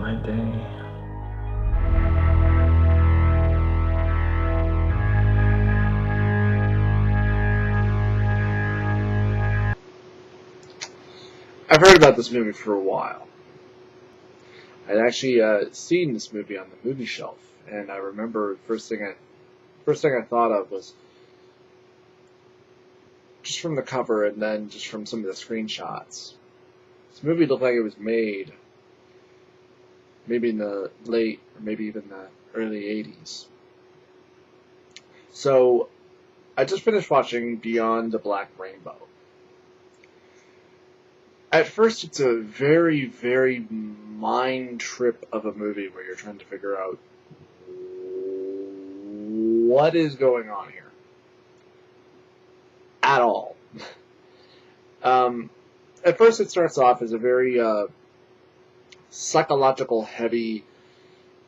my day. I've heard about this movie for a while. I'd actually seen this movie on the movie shelf, and I remember first thing I thought of was just from the cover, and then just from some of the screenshots. This movie looked like it was made maybe in the late or maybe even the early 80s. So I just finished watching Beyond the Black Rainbow. At first, it's a very, very mind trip of a movie where you're trying to figure out what is going on here. At all. At first, it starts off as a very psychological heavy,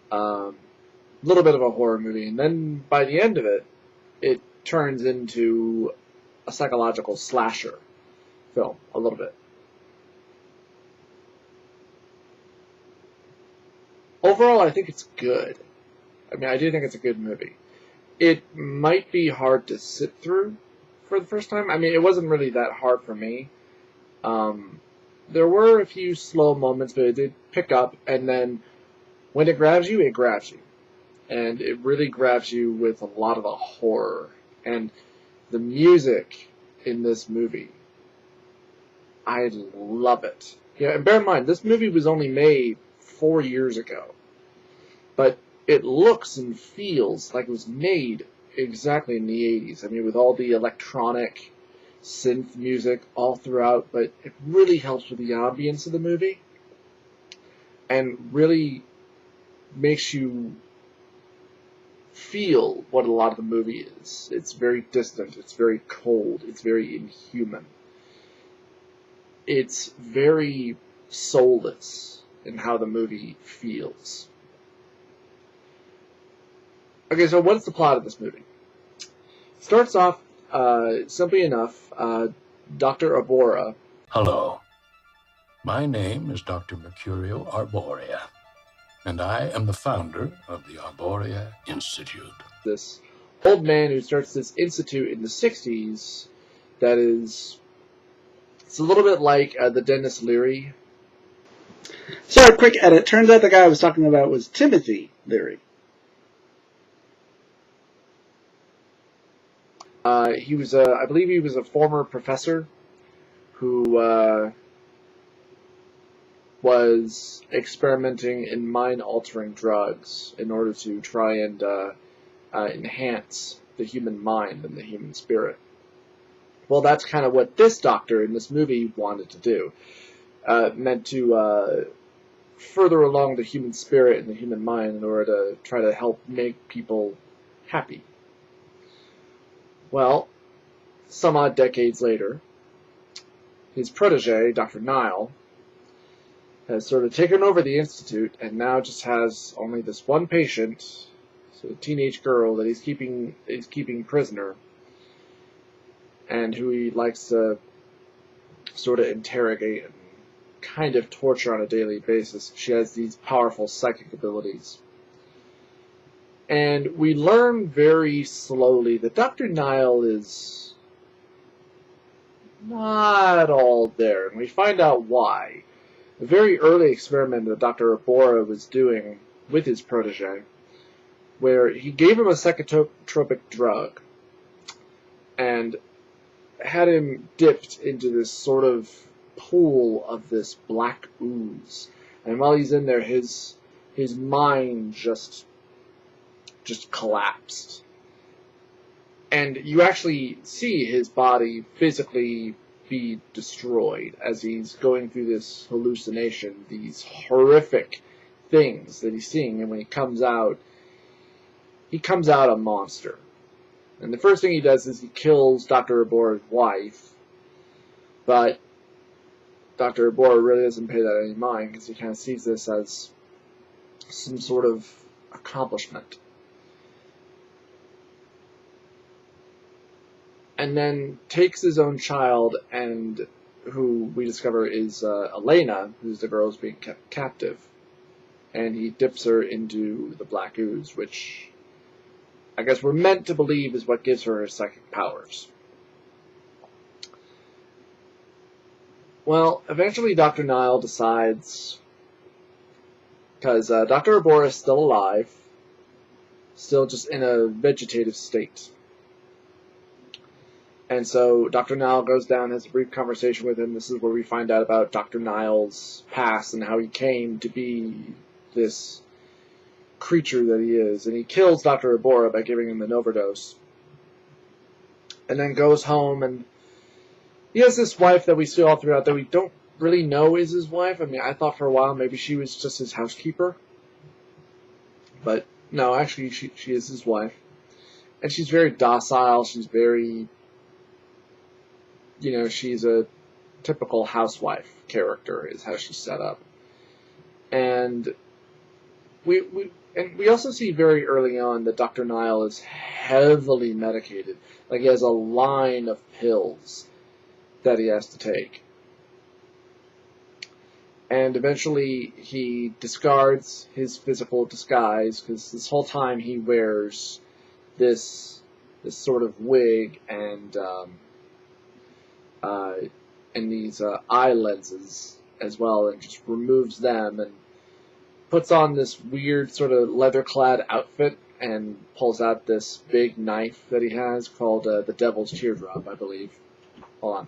little bit of a horror movie, and then by the end of it, it turns into a psychological slasher film, a little bit. Overall, I think it's good. I mean, I do think it's a good movie. It might be hard to sit through for the first time. I mean, it wasn't really that hard for me. There were a few slow moments, but it did pick up, and then when it grabs you, it grabs you. And it really grabs you with a lot of the horror. And the music in this movie, I love it. Yeah, and bear in mind, this movie was only made 4 years ago. But it looks and feels like it was made exactly in the 80s. I mean, with all the electronic synth music all throughout, but it really helps with the ambience of the movie and really makes you feel what a lot of the movie is. It's very distant, it's very cold, it's very inhuman. It's very soulless in how the movie feels. Okay, so what's the plot of this movie? Starts off, simply enough, Dr. Abora. Hello. My name is Dr. Mercurio Arborea, and I am the founder of the Arborea Institute. This old man who starts this institute in the 60s that is... It's a little bit like the Dennis Leary. Sorry, quick edit. Turns out the guy I was talking about was Timothy Leary. He was, I believe he was a former professor who was experimenting in mind-altering drugs in order to try and enhance the human mind and the human spirit. Well, that's kind of what this doctor in this movie wanted to do. Meant to further along the human spirit and the human mind in order to try to help make people happy. Well, some odd decades later, his protege, Dr. Nile, has sort of taken over the institute and now just has only this one patient, so a teenage girl that he's keeping prisoner, and who he likes to sort of interrogate and kind of torture on a daily basis. She has these powerful psychic abilities. And we learn very slowly that Dr. Nile is not all there, and we find out why. A very early experiment that Dr. Abora was doing with his protege, where he gave him a psychotropic drug and had him dipped into this sort of pool of this black ooze. And while he's in there, his mind just collapsed. And you actually see his body physically be destroyed as he's going through this hallucination, these horrific things that he's seeing, and when he comes out a monster. And the first thing he does is he kills Dr. Abora's wife, but Dr. Abora really doesn't pay that any mind because he kind of sees this as some sort of accomplishment. And then takes his own child, and who we discover is Elena, who's the girl who's being kept captive, and he dips her into the black ooze, which I guess we're meant to believe is what gives her psychic powers. Well, eventually Dr. Nile decides, because Dr. Arbora is still alive, still just in a vegetative state. And so Dr. Nile goes down, has a brief conversation with him. This is where we find out about Dr. Nile's past and how he came to be this creature that he is. And he kills Dr. Arbora by giving him an overdose. And then goes home, and he has this wife that we see all throughout that we don't really know is his wife. I mean, I thought for a while maybe she was just his housekeeper. But no, actually she is his wife. And she's very docile. She's very... she's a typical housewife character is how she's set up. And we also see very early on that Dr. Nile is heavily medicated. Like, he has a line of pills that he has to take. And eventually he discards his physical disguise, because this whole time he wears this sort of wig and these eye lenses as well, and just removes them and puts on this weird sort of leather-clad outfit and pulls out this big knife that he has called the Devil's Teardrop, I believe. Hold on.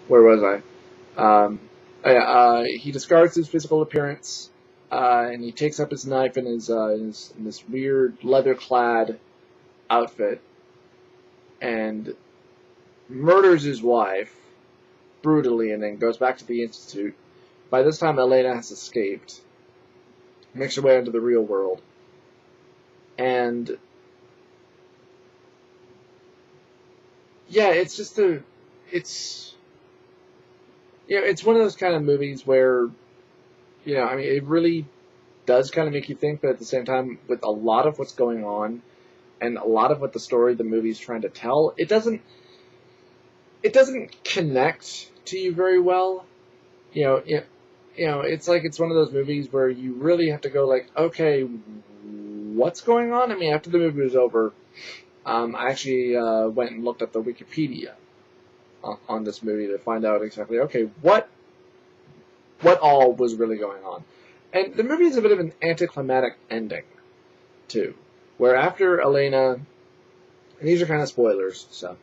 Where was I? He discards his physical appearance, and he takes up his knife in this weird leather-clad outfit and murders his wife brutally, and then goes back to the Institute. By this time, Elena has escaped, makes her way into the real world, and yeah, it's just it's one of those kind of movies where, it really does kind of make you think, but at the same time, with a lot of what's going on and a lot of what the movie's trying to tell, it doesn't connect to you very well. It's like it's one of those movies where you really have to go like, okay, what's going on? I mean, after the movie was over, I actually went and looked at the Wikipedia on this movie to find out exactly, okay, what all was really going on. And the movie is a bit of an anticlimactic ending, too, where after Elena, and these are kind of spoilers, so,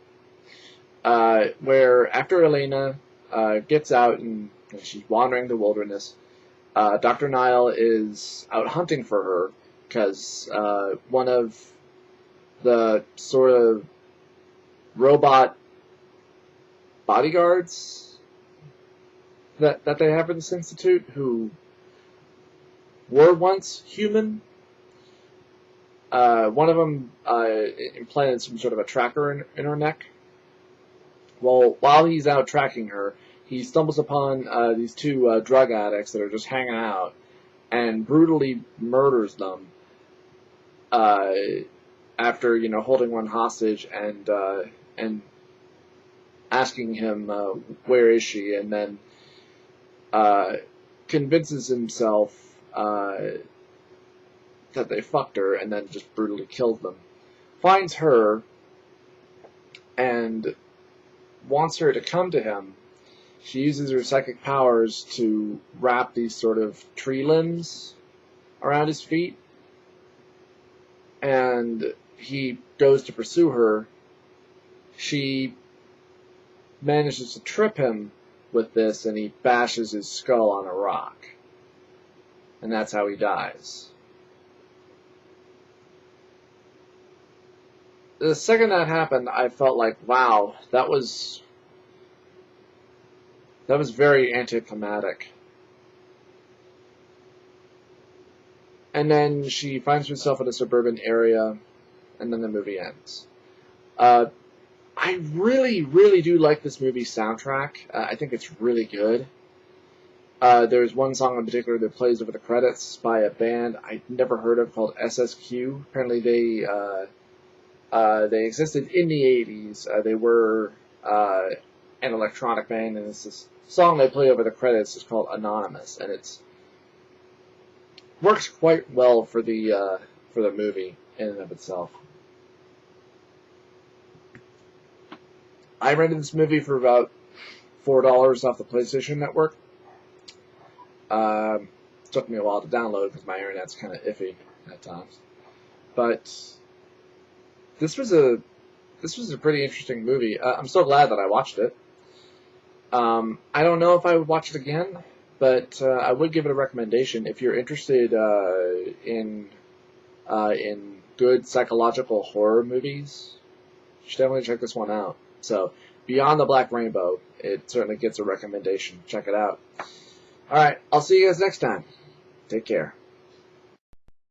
where after Elena gets out and she's wandering the wilderness, Dr. Nile is out hunting for her because one of the sort of robot bodyguards that they have at this institute, who were once human, one of them implanted some sort of a tracker in her neck. Well, while he's out tracking her, he stumbles upon these two drug addicts that are just hanging out and brutally murders them after, holding one hostage and asking him, where is she? And then convinces himself that they fucked her and then just brutally killed them. Finds her and wants her to come to him. She uses her psychic powers to wrap these sort of tree limbs around his feet, and he goes to pursue her. She manages to trip him with this, and he bashes his skull on a rock, and that's how he dies. The second that happened, I felt like, wow, that was very anticlimactic. And then she finds herself in a suburban area, and then the movie ends. I really, really do like this movie's soundtrack. I think it's really good. There's one song in particular that plays over the credits by a band I'd never heard of called SSQ. Apparently they existed in the 80s. They were an electronic band, and it's this song they play over the credits is called Anonymous, and it's works quite well for the movie in and of itself. I rented this movie for about $4 off the PlayStation Network. It took me a while to download because my internet's kind of iffy at times. But this was a pretty interesting movie. I'm so glad that I watched it. I don't know if I would watch it again, but I would give it a recommendation if you're interested in good psychological horror movies. You should definitely check this one out. So, Beyond the Black Rainbow, it certainly gets a recommendation. Check it out. Alright, I'll see you guys next time. Take care.